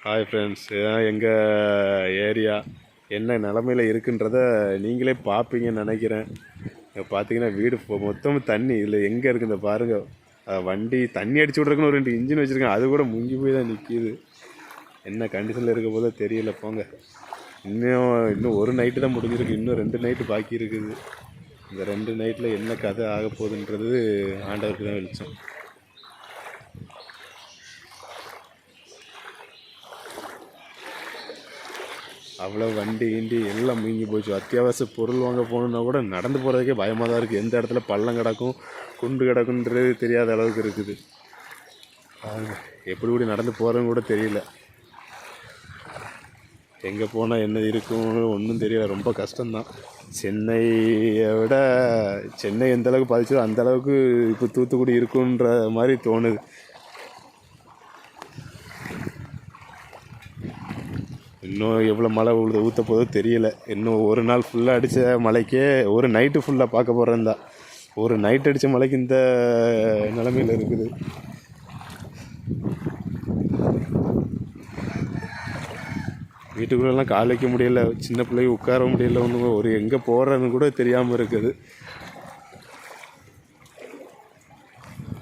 Hi friends, இதுதான் எங்கள் area என்ன நிலமையில இருக்குன்றத நீங்களே பார்ப்பீங்கன்னு நினைக்கிறேன். இங்கே பார்த்தீங்கன்னா வீடு மொத்தமும் தண்ணி. இதில் எங்கே இருக்குது இந்த பாருங்கள். வண்டி தண்ணி அடிச்சு விட்றதுக்குன்னு ஒரு 2 இன்ஜின் வச்சுருக்கேன், அது கூட முங்கி போய் தான் நிற்கிது. என்ன கண்டிஷனில் இருக்க போதோ தெரியல. போங்க, இன்னும் ஒரு நைட்டு தான் முடிஞ்சிருக்கு, இன்னும் 2 நைட்டு பாக்கி இருக்குது. இந்த 2 நைட்டில் என்ன கதை ஆக போகுதுன்றது ஆண்டவருக்கு தான் வெளிச்சம். அவ்வளோ வண்டி கிண்டி எல்லாம் முங்கி போச்சு. அத்தியாவசிய பொருள் வாங்க போகணுன்னா கூட நடந்து போகிறதுக்கே பயமாக தான் இருக்குது. எந்த இடத்துல பள்ளம் கிடக்கும், குண்டு கிடக்குன்றது தெரியாத அளவுக்கு இருக்குது. எப்படி இப்படி நடந்து போகிறதுன்னு கூட தெரியல. எங்கே போனால் என்ன இருக்கும் ஒன்றும் தெரியல. ரொம்ப கஷ்டம்தான். சென்னையை விட சென்னை எந்த அளவுக்கு பாதிச்சதோ அந்த அளவுக்கு இப்போ தூத்துக்குடி இருக்குன்ற மாதிரி தோணுது. இன்னும் எவ்வளோ மழை ஊற்ற போதோ தெரியல. இன்னும் ஒரு நாள் ஃபுல்லாக அடித்த மழைக்கே ஒரு நைட்டு ஃபுல்லாக பார்க்க போகிறேன் தான். ஒரு நைட் அடித்த மழைக்கு இந்த நிலமையில் இருக்குது. வீட்டுக்குள்ளெல்லாம் கால் வைக்க முடியல, சின்ன பிள்ளைக்கு உட்கார முடியல, ஒன்றும் ஒரு எங்கே போகிறதுன்னு கூட தெரியாமல் இருக்குது.